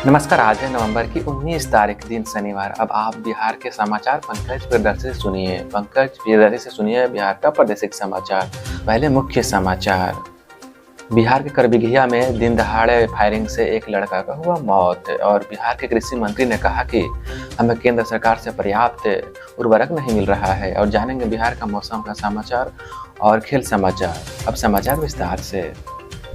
नमस्कार। आज है नवंबर की 19 तारीख दिन शनिवार। अब आप बिहार के समाचार पंकज प्रियदर्शी से सुनिए। बिहार का प्रादेशिक समाचार। पहले मुख्य समाचार। बिहार के करबिघिया में दिन दहाड़े फायरिंग से एक लड़का का हुआ मौत और बिहार के कृषि मंत्री ने कहा कि हमें केंद्र सरकार से पर्याप्त उर्वरक नहीं मिल रहा है। और जानेंगे बिहार का मौसम का समाचार और खेल समाचार। अब समाचार विस्तार से।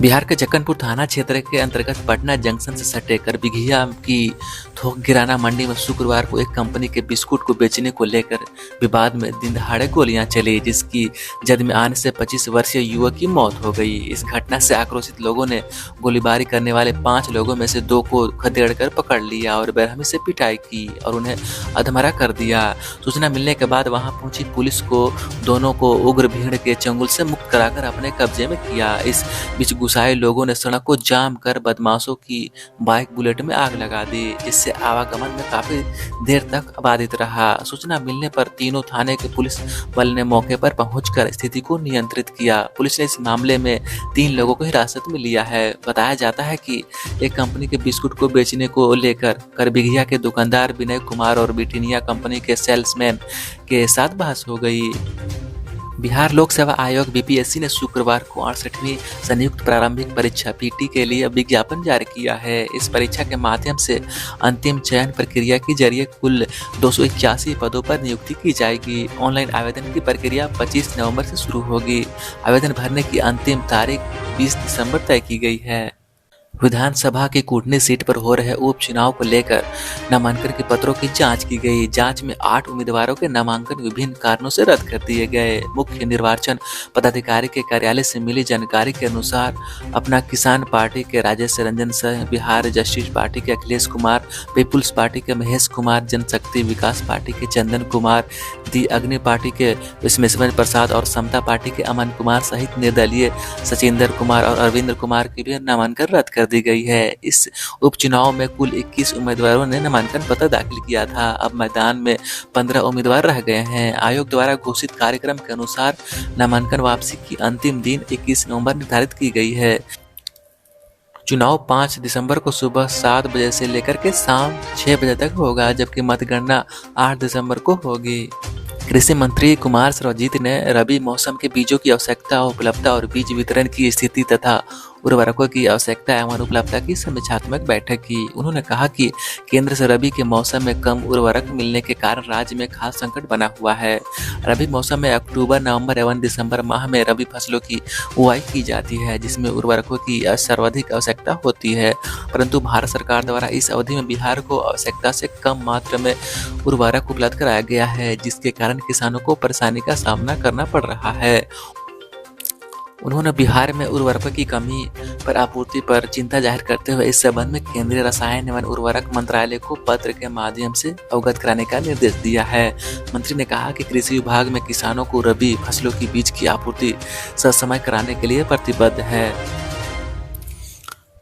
बिहार के जक्कनपुर थाना क्षेत्र के अंतर्गत पटना जंक्शन से सटे करबिघिया की थोक किराना मंडी में शुक्रवार को एक कंपनी के बिस्कुट को बेचने को लेकर विवाद में दिन दहाड़े गोलियां चली, जिसकी जद में आने से 25 वर्षीय युवक की मौत हो गई। इस घटना से आक्रोशित लोगों ने गोलीबारी करने वाले 5 लोगों में से 2 को खदेड़ कर पकड़ लिया और बेरहमी से पिटाई की और उन्हें अधमरा कर दिया। सूचना मिलने के बाद वहां पहुंची पुलिस को दोनों को उग्र भीड़ के चंगुल से मुक्त कराकर अपने कब्जे में किया। इस बीच गुस्साए लोगों ने सड़क को जाम कर बदमाशों की बाइक बुलेट में आग लगा दी, जिससे आवागमन में काफी देर तक बाधित रहा। सूचना मिलने पर तीनों थाने के पुलिस बल ने मौके पर पहुंचकर स्थिति को नियंत्रित किया। पुलिस ने इस मामले में 3 लोगों को हिरासत में लिया है। बताया जाता है कि एक कंपनी के बिस्कुट को बेचने को लेकर करबिघिया के दुकानदार विनय कुमार और बिटिनिया कंपनी के सेल्समैन के साथ बहस हो गई। बिहार लोक सेवा आयोग बीपीएससी ने शुक्रवार को 68वीं संयुक्त प्रारंभिक परीक्षा पीटी के लिए विज्ञापन जारी किया है। इस परीक्षा के माध्यम से अंतिम चयन प्रक्रिया के जरिए कुल 281 पदों पर नियुक्ति की जाएगी। ऑनलाइन आवेदन की प्रक्रिया 25 नवंबर से शुरू होगी। आवेदन भरने की अंतिम तारीख 20 दिसंबर तय की गई है। विधानसभा की कूटनी सीट पर हो रहे उपचुनाव को लेकर नामांकन के पत्रों की जांच की गई। जांच में 8 उम्मीदवारों के नामांकन विभिन्न कारणों से रद्द कर दिए गए। मुख्य निर्वाचन पदाधिकारी के कार्यालय से मिली जानकारी के अनुसार अपना किसान पार्टी के राजेश रंजन सिंह, बिहार जस्टिस पार्टी के अखिलेश कुमार, पीपुल्स पार्टी के महेश कुमार, जनशक्ति विकास पार्टी के चंदन कुमार, दी अग्नि पार्टी के विस्मेश्वर प्रसाद और समता पार्टी के अमन कुमार सहित निर्दलीय सचिंदर कुमार और अरविंद कुमार की भी नामांकन रद्द कर दी गई है। इस उपचुनाव में कुल 21 उम्मीदवारों ने नामांकन पत्र दाखिल किया था। अब मैदान में 15 उम्मीदवार रह गए हैं। आयोग द्वारा घोषित कार्यक्रम के अनुसार नामांकन वापसी की अंतिम दिन 21 नवंबर निर्धारित की गई है। चुनाव 5 दिसंबर को सुबह 7 बजे से लेकर के शाम 6 बजे तक होगा, जबकि मतगणना 8 दिसंबर को होगी। कृषि मंत्री कुमार सर्वजीत ने रबी मौसम के बीजों की आवश्यकता, उपलब्धता और बीज वितरण की स्थिति तथा उर्वरकों की आवश्यकता एवं उपलब्धता की समीक्षात्मक बैठक की। उन्होंने कहा कि केंद्र से रबी के मौसम में कम उर्वरक मिलने के कारण राज्य में खास संकट बना हुआ है। रबी मौसम में अक्टूबर, नवंबर एवं दिसंबर माह में रबी फसलों की बुआई की जाती है, जिसमें उर्वरकों की सर्वाधिक आवश्यकता होती है। परंतु भारत सरकार द्वारा इस अवधि में बिहार को आवश्यकता से कम मात्रा में उर्वरक उपलब्ध कराया गया है, जिसके कारण किसानों को परेशानी का सामना करना पड़ रहा है। उन्होंने बिहार में उर्वरकों की कमी पर आपूर्ति पर चिंता जाहिर करते हुए इस संबंध में केंद्रीय रसायन एवं उर्वरक मंत्रालय को पत्र के माध्यम से अवगत कराने का निर्देश दिया है। मंत्री ने कहा कि कृषि विभाग में किसानों को रबी फसलों की बीज की आपूर्ति ससमय कराने के लिए प्रतिबद्ध है।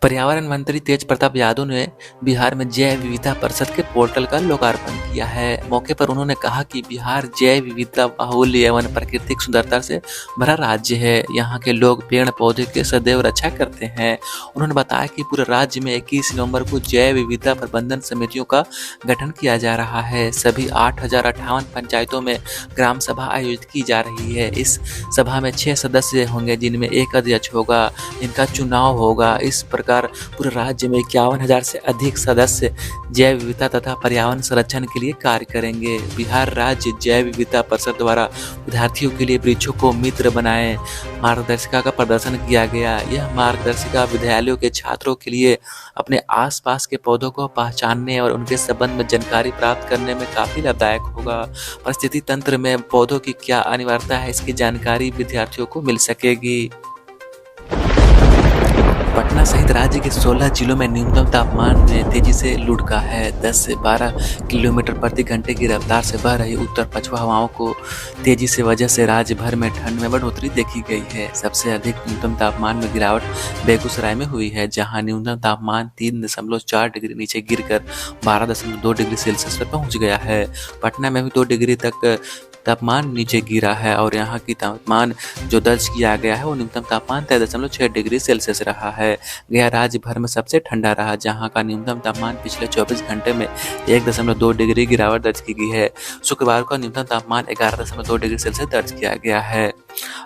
पर्यावरण मंत्री तेज प्रताप यादव ने बिहार में जैव विविधता परिषद के पोर्टल का लोकार्पण किया है। मौके पर उन्होंने कहा कि बिहार जैव विविधता, बाहुल्य एवं प्राकृतिक सुंदरता से भरा राज्य है। यहाँ के लोग पेड़ पौधे की सदैव रक्षा करते हैं। उन्होंने बताया कि पूरे राज्य में 21 नवंबर को जैव विविधता प्रबंधन समितियों का गठन किया जा रहा है। सभी 8058 पंचायतों में ग्राम सभा आयोजित की जा रही है। इस सभा में 6 सदस्य होंगे, जिनमें एक अध्यक्ष होगा, जिनका चुनाव होगा। इस प्रकार पूरे राज्य में 51,000 से अधिक सदस्य जैव विविधता तथा पर्यावरण संरक्षण के लिए कार्य करेंगे। बिहार राज्य जैव विविधता परिषद द्वारा विद्यार्थियों के लिए वृक्षों को मित्र बनाएं मार्गदर्शिका का प्रदर्शन किया गया। यह मार्गदर्शिका विद्यालयों के छात्रों के लिए अपने आसपास के पौधों को पहचानने और उनके संबंध में जानकारी प्राप्त करने में काफी लाभदायक होगा। परिस्थिति तंत्र में पौधों की क्या अनिवार्यता है, इसकी जानकारी विद्यार्थियों को मिल सकेगी। पटना सहित राज्य के 16 जिलों में न्यूनतम तापमान में तेजी से लुढ़का है। 10 से 12 किलोमीटर प्रति घंटे की रफ्तार से बह रही उत्तर पछुआ हवाओं को तेजी से वजह से राज्य भर में ठंड में बढ़ोतरी देखी गई है। सबसे अधिक न्यूनतम तापमान में गिरावट बेगूसराय में हुई है, जहां न्यूनतम तापमान 3.4 डिग्री नीचे गिरकर 12.2 डिग्री सेल्सियस पर पहुंच गया है। पटना में भी 2 डिग्री तक तापमान नीचे गिरा है और यहाँ की तापमान जो दर्ज किया गया है वो न्यूनतम तापमान 23.6 डिग्री सेल्सियस रहा है। गया राज्य भर में सबसे ठंडा रहा, जहाँ का न्यूनतम तापमान पिछले 24 घंटे में 1.2 डिग्री गिरावट दर्ज की गई है। शुक्रवार को न्यूनतम तापमान 11.2 डिग्री सेल्सियस दर्ज किया गया है।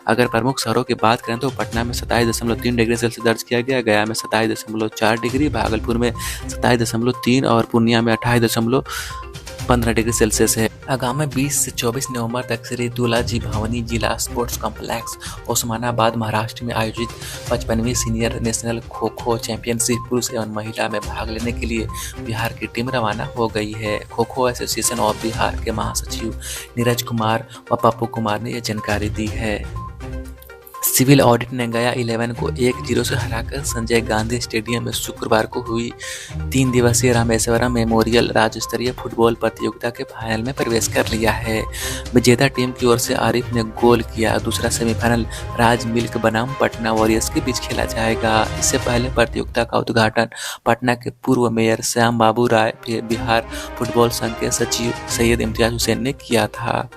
अगर प्रमुख शहरों की बात करें तो पटना में 27.3 डिग्री सेल्सियस दर्ज किया गया, गया में 27.4 डिग्री, भागलपुर में 27.3 और पूर्णिया में 28.15 डिग्री सेल्सियस है। आगामी 20 से 24 नवंबर तक श्री तुलाजी भवानी जिला स्पोर्ट्स कॉम्प्लेक्स उस्मानाबाद महाराष्ट्र में आयोजित 55वीं senior national kho kho championship पुरुष एवं महिला में भाग लेने के लिए बिहार की टीम रवाना हो गई है। खो खो एसोसिएशन ऑफ बिहार के महासचिव नीरज कुमार व पप्पू कुमार ने यह जानकारी दी है। सिविल ऑडिट ने गया 11 को 1-0 से हराकर संजय गांधी स्टेडियम में शुक्रवार को हुई 3 दिवसीय रामेश्वरम मेमोरियल राज्य स्तरीय फुटबॉल प्रतियोगिता के फाइनल में प्रवेश कर लिया है। विजेता टीम की ओर से आरिफ ने गोल किया। दूसरा सेमीफाइनल राज मिल्क बनाम पटना वॉरियर्स के बीच खेला जाएगा। इससे पहले प्रतियोगिता का उद्घाटन पटना के पूर्व मेयर श्याम बाबू राय बिहार फुटबॉल संघ के सचिव सैयद इम्तियाज हुसैन ने किया था।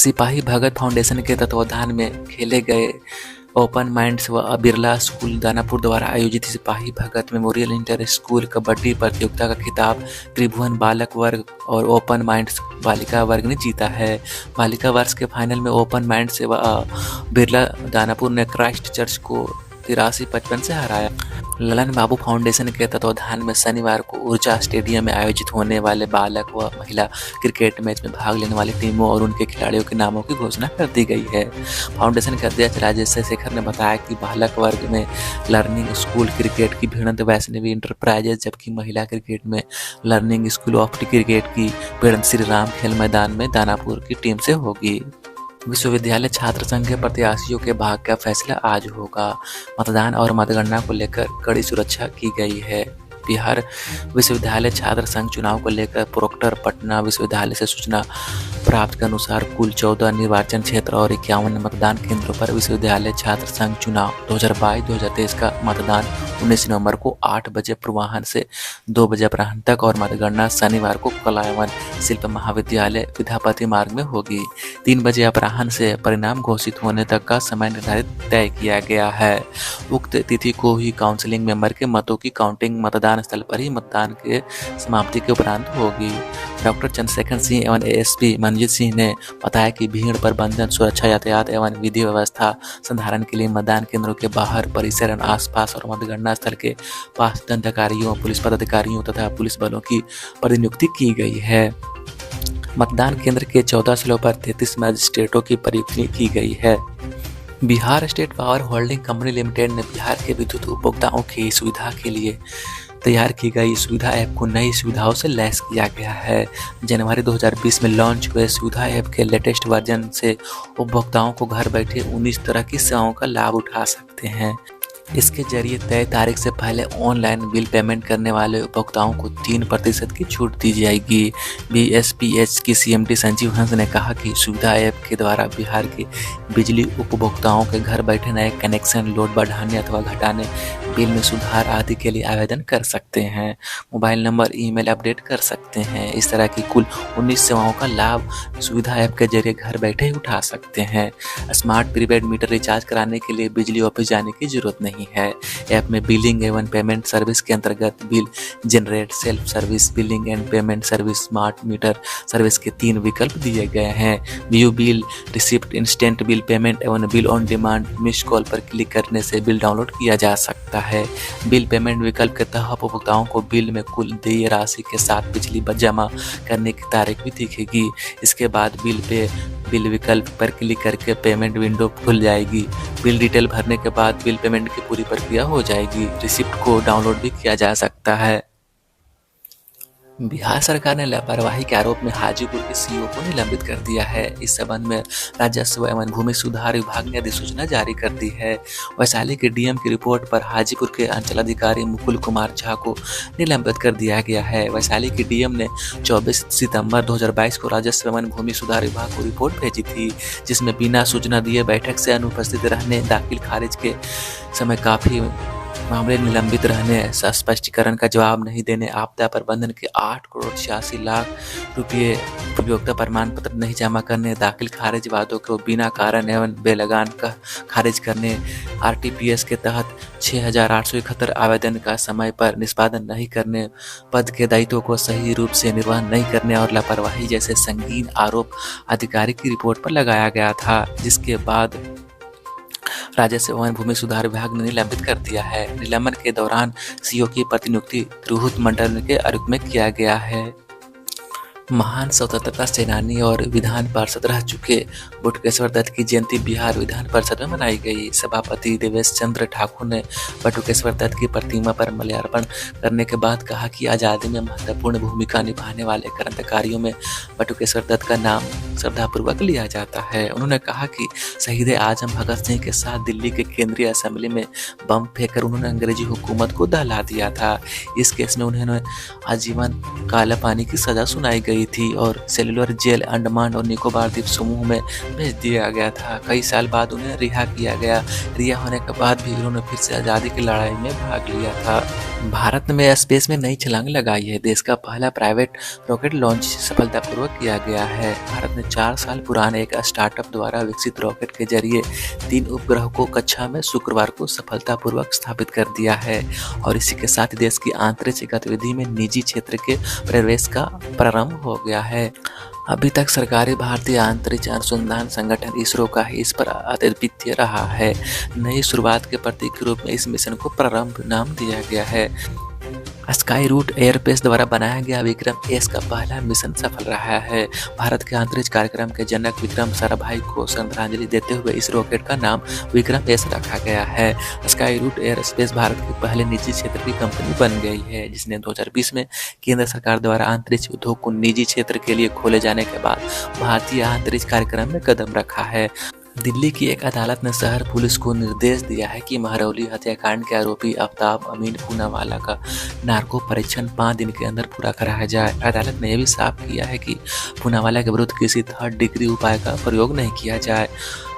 सिपाही भगत फाउंडेशन के तत्वावधान में खेले गए ओपन माइंड्स व बिरला स्कूल दानापुर द्वारा आयोजित सिपाही भगत मेमोरियल इंटर स्कूल कबड्डी प्रतियोगिता का खिताब त्रिभुवन बालक वर्ग और ओपन माइंड्स बालिका वर्ग ने जीता है। बालिका वर्ग के फाइनल में ओपन माइंड्स व बिरला दानापुर ने क्राइस्ट चर्च को 83-55 से हराया। ललन बाबू फाउंडेशन के तत्वावधान में शनिवार को ऊर्जा स्टेडियम में आयोजित होने वाले बालक व महिला क्रिकेट मैच में भाग लेने वाली टीमों और उनके खिलाड़ियों के नामों की घोषणा कर दी गई है। फाउंडेशन के अध्यक्ष राजेश शेखर ने बताया कि बालक वर्ग में लर्निंग स्कूल क्रिकेट की भिड़ंत वैष्णवी इंटरप्राइजेज, जबकि महिला क्रिकेट में लर्निंग स्कूल ऑफ क्रिकेट की भिड़ंत श्री राम खेल मैदान में दानापुर की टीम से होगी। विश्वविद्यालय छात्र संघ के प्रत्याशियों के भाग्य का फैसला आज होगा। मतदान और मतगणना को लेकर कड़ी सुरक्षा की गई है। बिहार विश्वविद्यालय छात्र संघ चुनाव को लेकर प्रोक्टर पटना विश्वविद्यालय से सूचना प्राप्त के अनुसार कुल 14 निर्वाचन क्षेत्र और 51 मतदान केंद्रों पर विश्वविद्यालय छात्र संघ चुनाव 2022-2023 का मतदान 19 नवंबर को 8 बजे पूर्वाह्न से 2 बजे अपराह्न तक और मतगणना शनिवार को कलायवन शिल्प महाविद्यालय विद्यापति मार्ग में होगी। 3 बजे अपराह्न से परिणाम घोषित होने तक का समय निर्धारित तय किया गया है। उक्त तिथि को ही काउंसिलिंग मेंबर के मतों की काउंटिंग मतदान स्थल पर ही मतदान के समाप्ति के उपरांत होगी। डॉक्टर चंद्रशेखर सिंह एवं एएसपी मनजीत सिंह ने बताया कि भीड़ प्रबंधन, सुरक्षा, यातायात एवं विधि व्यवस्था संधारण के लिए मतदान केंद्रों के बाहर, परिसर एवं आसपास और मतगणना स्थल के पास दंडाधिकारियों, पुलिस पदाधिकारियों तथा पुलिस बलों की प्रतिनियुक्ति की गई है। मतदान केंद्र के 14 स्थलों पर 33 मजिस्ट्रेटों की प्रतिनियुक्ति की गई है। Bihar state power holding company limited ने बिहार के विद्युत उपभोक्ताओं की सुविधा के लिए तैयार की गई सुविधा ऐप को नई सुविधाओं से लैस किया गया है। जनवरी 2020 में लॉन्च हुए सुविधा ऐप के लेटेस्ट वर्जन से उपभोक्ताओं को घर बैठे 19 तरह की सेवाओं का लाभ उठा सकते हैं। इसके जरिए तय तारीख से पहले ऑनलाइन बिल पेमेंट करने वाले उपभोक्ताओं को 3% की छूट दी जाएगी। बीएसपीएच की सीएमडी संजीव हंस ने कहा कि सुविधा ऐप के द्वारा बिहार के बिजली उपभोक्ताओं के घर बैठे नए कनेक्शन, लोड बढ़ाने अथवा घटाने, बिल में सुधार आदि के लिए आवेदन कर सकते हैं। मोबाइल नंबर, ईमेल अपडेट कर सकते हैं। इस तरह की कुल 19 सेवाओं का लाभ सुविधा ऐप के जरिए घर बैठे उठा सकते हैं। स्मार्ट प्रीपेड मीटर रिचार्ज कराने के लिए बिजली ऑफिस जाने की जरूरत नहीं है। ऐप में बिलिंग एवं पेमेंट सर्विस के अंतर्गत bill generate, self service, billing and payment service, smart meter service के 3 विकल्प दिए गए हैं। View bill receipt, instant bill payment एवं bill on demand. Miss call पर क्लिक करने से बिल डाउनलोड किया जा सकता है। बिल पेमेंट विकल्प के तहत उपभोक्ताओं को बिल में कुल देय राशि के साथ बिजली जमा करने की तारीख भी दिखेगी। इसके बाद बिल विकल्प पर क्लिक करके पेमेंट विंडो खुल जाएगी। बिल डिटेल भरने के बाद बिल पेमेंट की पूरी प्रक्रिया हो जाएगी। रिसिप्ट को डाउनलोड भी किया जा सकता है। बिहार सरकार ने लापरवाही के आरोप में हाजीपुर के सीईओ को निलंबित कर दिया है। इस संबंध में राजस्व एवं भूमि सुधार विभाग ने अधिसूचना जारी कर दी है। वैशाली के डीएम की रिपोर्ट पर हाजीपुर के अंचलाधिकारी मुकुल कुमार झा को निलंबित कर दिया गया है। वैशाली के डीएम ने 24 सितंबर 2022 को राजस्व एवं भूमि सुधार विभाग को रिपोर्ट भेजी थी, जिसमें बिना सूचना दिए बैठक से अनुपस्थित रहने, दाखिल खारिज के समय काफी मामले निलंबित रहने, स्पष्टीकरण का जवाब नहीं देने, आपदा प्रबंधन के 8 करोड़ 86 लाख रुपये, उपयोगिता प्रमाण पत्र नहीं जमा करने, दाखिल खारिज वादों को बिना कारण एवं बेलगान का खारिज करने, आरटीपीएस के तहत 6,871 आवेदन का समय पर निष्पादन नहीं करने, पद के दायित्वों को सही रूप से निर्वहन नहीं करने और लापरवाही जैसे संगीन आरोप अधिकारी की रिपोर्ट पर लगाया गया था, जिसके बाद राजस्व एवं भूमि सुधार विभाग ने निलंबित कर दिया है। निलंबन के दौरान सीओ की प्रतिनियुक्ति तिरहुत मंडल के आयुक्त में किया गया है। महान स्वतंत्रता सेनानी और विधान पार्षद रह चुके बटुकेश्वर दत्त की जयंती बिहार विधान परिषद में मनाई गई। सभापति देवेश चंद्र ठाकुर ने बटुकेश्वर दत्त की प्रतिमा पर माल्यार्पण करने के बाद कहा कि आज़ादी में महत्वपूर्ण भूमिका निभाने वाले क्रांतिकारियों में बटुकेश्वर दत्त का नाम श्रद्धापूर्वक लिया जाता है। उन्होंने कहा कि शहीद आजम भगत सिंह के साथ दिल्ली के केंद्रीय असेंबली में बम फेंककर उन्होंने अंग्रेजी हुकूमत को दहला दिया था। इस केस में उन्हें आजीवन काला पानी की सजा सुनाई गई थी और सेलुलर जेल अंडमान और निकोबार द्वीप समूह में भेज दिया गया था। कई साल बाद उन्हें रिहा किया गया। रिहा होने के बाद भी उन्होंने फिर से आज़ादी की लड़ाई में भाग लिया था। भारत में स्पेस में नई छलांग लगाई है। देश का पहला प्राइवेट रॉकेट लॉन्च सफलतापूर्वक किया गया है। भारत ने 4 साल पुराने एक स्टार्टअप द्वारा विकसित रॉकेट के जरिए 3 उपग्रह को कक्षा में शुक्रवार को सफलतापूर्वक स्थापित कर दिया है और इसी के साथ देश की आंतरिक गतिविधि में निजी क्षेत्र के प्रवेश का प्रारंभ हो गया है। अभी तक सरकारी भारतीय अंतरिक्ष अनुसंधान संगठन इसरो का ही इस पर अद्वितीय रहा है। नई शुरुआत के प्रतीक के रूप में इस मिशन को प्रारंभ नाम दिया गया है। स्काई रूट एयरबेस द्वारा बनाया गया विक्रम एस का पहला मिशन सफल रहा है। भारत के अंतरिक्ष कार्यक्रम के जनक विक्रम साराभाई को श्रद्धांजलि देते हुए इस रॉकेट का नाम विक्रम एस रखा गया है। स्काई रूट एयरस्पेस भारत की पहले निजी क्षेत्र की कंपनी बन गई है, जिसने 2020 में केंद्र सरकार द्वारा अंतरिक्ष उद्योग को निजी क्षेत्र के लिए खोले जाने के बाद भारतीय अंतरिक्ष कार्यक्रम में कदम रखा है। दिल्ली की एक अदालत ने शहर पुलिस को निर्देश दिया है कि महरौली हत्याकांड के आरोपी आफ्ताब अमीन पूनावाला का नार्को परीक्षण 5 दिन के अंदर पूरा कराया जाए। अदालत ने यह भी साफ किया है कि पूनावाला के विरुद्ध किसी 3rd डिग्री उपाय का प्रयोग नहीं किया जाए।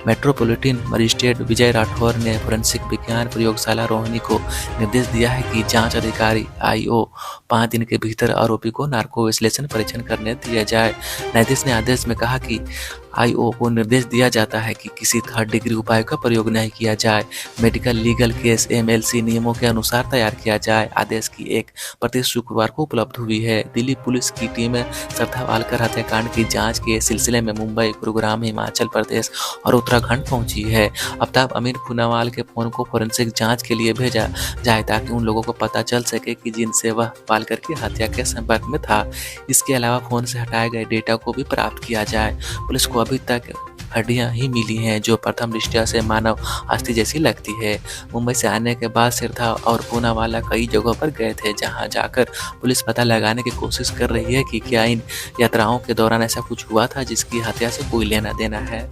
मेट्रोपॉलिटन मजिस्ट्रेट विजय राठौर ने फोरेंसिक विज्ञान प्रयोगशाला रोहिणी को निर्देश दिया है कि जांच अधिकारी आईओ 5 दिन के भीतर आरोपी को नार्को विश्लेषण परीक्षण करने दिया जाए। न्यायाधीश ने आदेश में कहा कि आईओ को निर्देश दिया जाता है कि किसी 3rd डिग्री उपाय का प्रयोग नहीं किया जाए। मेडिकल लीगल केस एमएलसी नियमों के अनुसार तैयार किया जाए। आदेश की एक प्रति शुक्रवार को उपलब्ध हुई है। दिल्ली पुलिस की टीमें श्रद्धा वालकर हत्याकांड की जांच के सिलसिले में मुंबई, गुरुग्राम, हिमाचल प्रदेश और उत्तराखंड पहुंची है। आफ्ताब अमीन पूनावाला के फोन को फोरेंसिक जांच के लिए भेजा जाए ताकि उन लोगों को पता चल सके कि जिनसे वह वालकर की हत्या के संपर्क में था। इसके अलावा फोन से हटाए गए डेटा को भी प्राप्त किया जाए। पुलिस को अभी तक हड्डियां ही मिली हैं जो प्रथम दृष्टया से मानव अस्थि जैसी लगती है। मुंबई से आने के बाद श्रद्धा और पूनावाला कई जगहों पर गए थे, जहां जाकर पुलिस पता लगाने की कोशिश कर रही है कि क्या इन यात्राओं के दौरान ऐसा कुछ हुआ था जिसकी हत्या से कोई लेना देना है।